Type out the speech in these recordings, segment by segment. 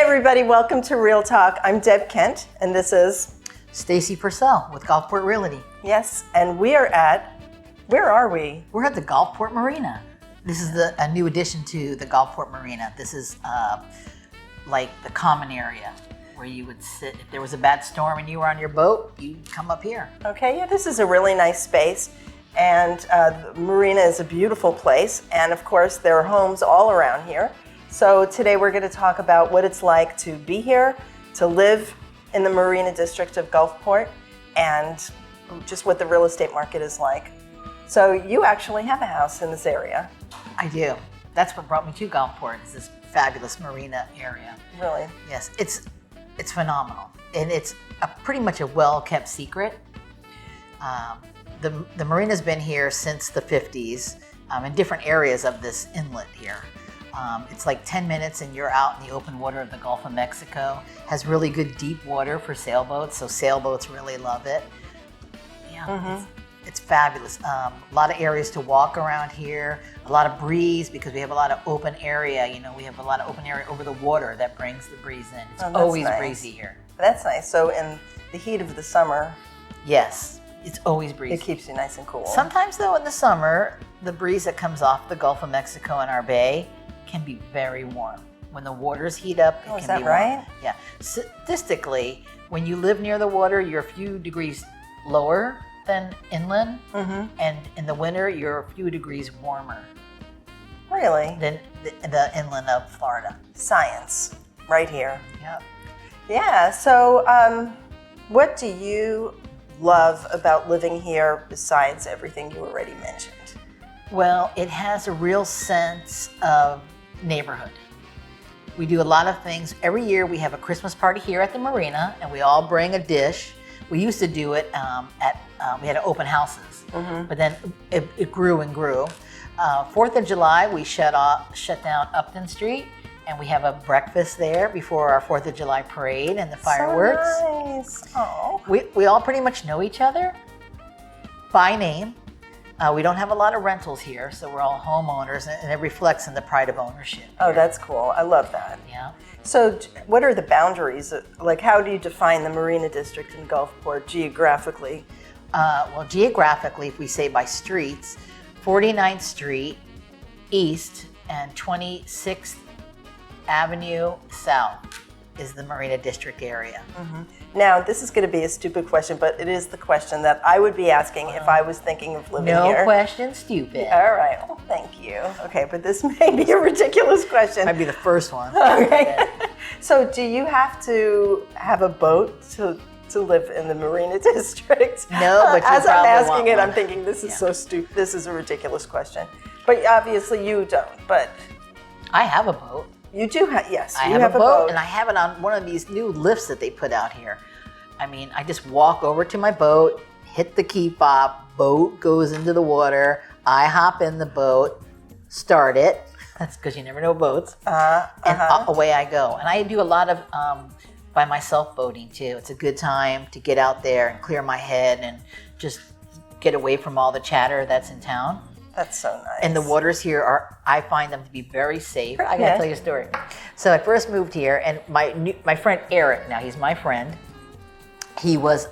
everybody, welcome to Real Talk. I'm Deb Kent, and this is Stacy Purcell with Gulfport Realty. Yes, and we are at, where are we? We're at the Gulfport Marina. This is a new addition to the Gulfport Marina. This is like the common area where you would sit. If there was a bad storm and you were on your boat, you'd come up here. Okay, yeah, this is a really nice space, and the marina is a beautiful place, and of course there are homes all around here. So today we're going to talk about what it's like to be here, to live in the Marina District of Gulfport, and just what the real estate market is like. So you actually have a house in this area. I do. That's what brought me to Gulfport, is this fabulous marina area. Really? Yes, it's phenomenal, and it's pretty much a well-kept secret. The marina's been here since the 50s in different areas of this inlet here. It's like 10 minutes and you're out in the open water of the Gulf of Mexico. Has really good deep water for sailboats, so sailboats really love it. Yeah, it's fabulous. A lot of areas to walk around here, a lot of breeze because we have a lot of open area. You know, we have a lot of open area over the water that brings the breeze in. It's always nice. breezy here. That's nice. So in the heat of the summer, yes, it's always breezy. it keeps you nice and cool. Sometimes though in the summer, the breeze that comes off the Gulf of Mexico in our bay can be very warm. When the waters heat up, it can is that be warm. right? Yeah. Statistically, when you live near the water, you're a few degrees lower than inland, and in the winter, you're a few degrees warmer Really? than the inland of Florida. Science, right here. Yeah. Yeah, so what do you love about living here besides everything you already mentioned? Well, it has a real sense of neighborhood. We do a lot of things. Every year we have a Christmas party here at the marina, and we all bring a dish. We used to do it we had open houses, but then it grew and grew. 4th of July, we shut down Upton Street, and we have a breakfast there before our 4th of July parade and the fireworks. So nice. Oh. We all pretty much know each other by name. We don't have a lot of rentals here, so we're all homeowners, and it reflects in the pride of ownership. Oh, that's cool. I love that. Yeah. So what are the boundaries? Like, how do you define the Marina District in Gulfport geographically? Well, geographically, if we say by streets, 49th Street East and 26th Avenue South is the Marina District area. Now, this is going to be a stupid question, but it is the question that I would be asking if I was thinking of living here. No question stupid. All right. Well, thank you. Okay, but this may be a ridiculous question. Might be the first one. Okay. So do you have to have a boat to live in the Marina District? No, but you as I'm probably asking want it, one. I'm thinking this is so stupid. This is a ridiculous question. But obviously you don't. But I have a boat. you do have, yes, I you have a boat, and I have it on one of these new lifts that they put out here. I mean, I just walk over to my boat, hit the key fob, boat goes into the water, I hop in the boat, start it. That's because you never know boats. And away I go. And I do a lot of by myself boating too. It's a good time to get out there and clear my head and just get away from all the chatter that's in town. That's so nice. And the waters here I find them to be very safe. I gotta tell you a story. So I first moved here, and my friend Eric, now he's my friend, he was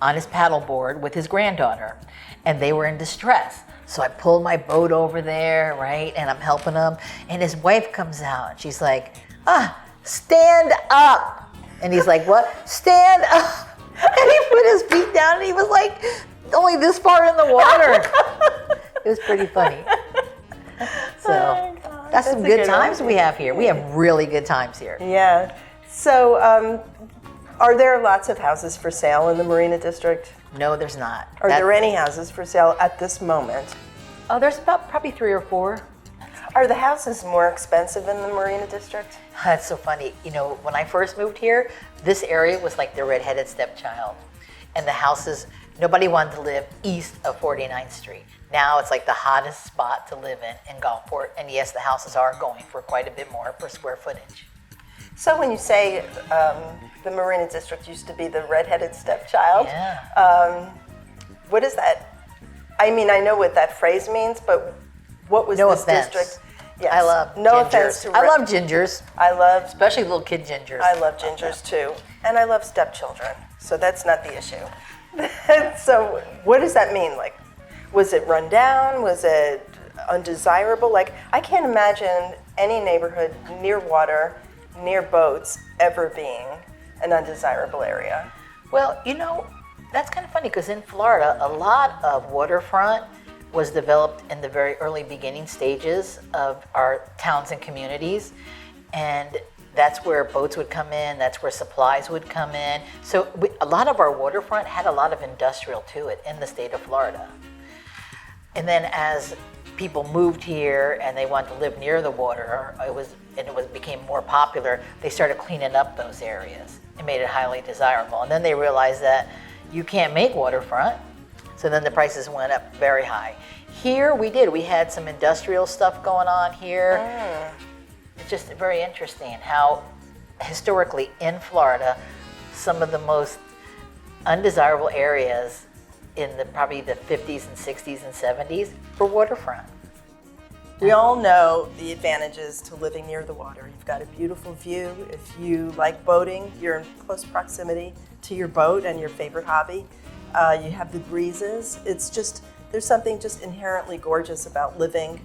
on his paddleboard with his granddaughter, and they were in distress. So I pulled my boat over there, right, and I'm helping him, and his wife comes out, and she's like, stand up. And he's like, what? Stand up. And he put his feet down, and he was like, only this far in the water. It was pretty funny. So that's some good times we have here. We have really good times here. Yeah. So are there lots of houses for sale in the Marina District? No, there's not. Are there any houses for sale at this moment? Oh, there's about probably 3 or 4. Are the houses more expensive in the Marina District? That's so funny. You know, when I first moved here, this area was like the redheaded stepchild. And the houses, nobody wanted to live east of 49th Street. Now it's like the hottest spot to live in Gulfport. And yes, the houses are going for quite a bit more per square footage. So when you say the Marina District used to be the redheaded stepchild, what is that? I mean, I know what that phrase means, but what was No this offense. district? Yes. I love no gingers. offense to I love gingers, I love especially little kid gingers. I love gingers too, and I love stepchildren, so that's not the issue. So what does that mean? Like, was it run down? Was it undesirable? Like, I can't imagine any neighborhood near water, near boats, ever being an undesirable area. Well, that's kind of funny because in Florida, a lot of waterfront was developed in the very early beginning stages of our towns and communities. And that's where boats would come in, that's where supplies would come in. So a lot of our waterfront had a lot of industrial to it in the state of Florida. And then as people moved here and they wanted to live near the water, it became more popular, they started cleaning up those areas and made it highly desirable. And then they realized that you can't make waterfront, so then the prices went up very high. Here we had some industrial stuff going on here. It's just very interesting how historically in Florida, some of the most undesirable areas in probably the 50s and 60s and 70s were waterfront. We all know the advantages to living near the water. You've got a beautiful view. If you like boating, you're in close proximity to your boat and your favorite hobby. You have the breezes. There's something just inherently gorgeous about living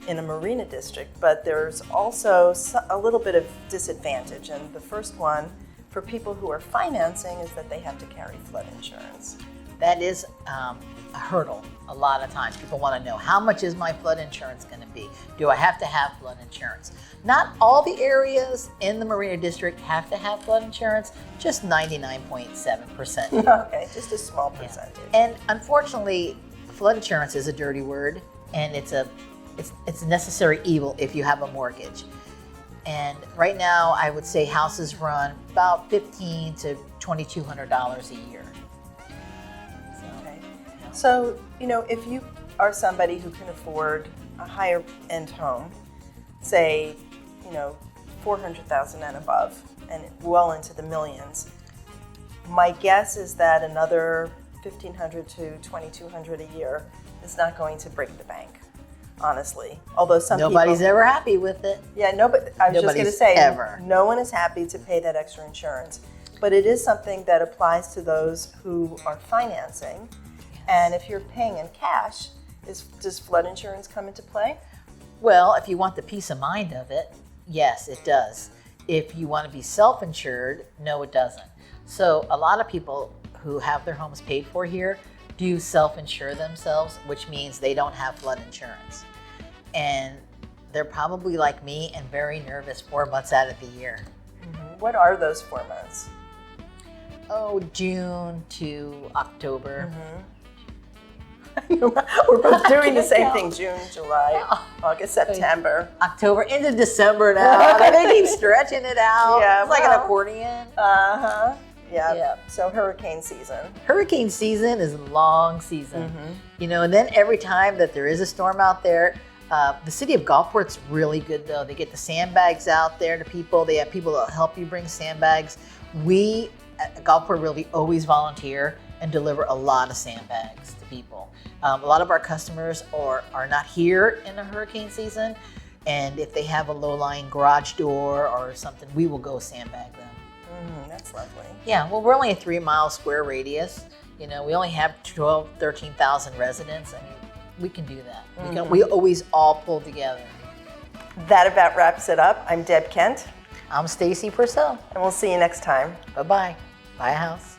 in a marina district, but there's also a little bit of disadvantage. And the first one for people who are financing is that they have to carry flood insurance. That is a hurdle a lot of times. People want to know, how much is my flood insurance going to be? Do I have to have flood insurance? Not all the areas in the Marina District have to have flood insurance, just 99.7%. Okay, just a small percentage. Yeah. And unfortunately, flood insurance is a dirty word, and it's a necessary evil if you have a mortgage. And right now, I would say houses run about $1,500 to $2,200 a year. So, if you are somebody who can afford a higher end home, say, $400,000 and above, and well into the millions, my guess is that another $1,500 to $2,200 a year is not going to break the bank, honestly. Although nobody's ever happy with it. Yeah, no, but I was just going to say, ever. No one is happy to pay that extra insurance, but it is something that applies to those who are financing. And if you're paying in cash, does flood insurance come into play? Well, if you want the peace of mind of it, yes, it does. If you want to be self-insured, no, it doesn't. So a lot of people who have their homes paid for here do self-insure themselves, which means they don't have flood insurance. And they're probably like me and very nervous 4 months out of the year. Mm-hmm. What are those 4 months? June to October. Mm-hmm. We're both doing the same thing: June, July, August, September, October into December now. They keep stretching it out. Yeah, it's like an accordion. Yeah. So hurricane season. Hurricane season is a long season. Mm-hmm. And then every time that there is a storm out there, the city of Gulfport's really good though. They get the sandbags out there to people. They have people that help you bring sandbags. We at Gulfport Realty always volunteer and deliver a lot of sandbags to people. A lot of our customers are not here in the hurricane season, and if they have a low-lying garage door or something, we will go sandbag them. That's lovely. Yeah, well, we're only a 3-mile square radius. We only have 13,000 residents. I mean, we can do that. We always all pull together. That about wraps it up. I'm Deb Kent. I'm Stacy Purcell. And we'll see you next time. Bye-bye. Buy a house.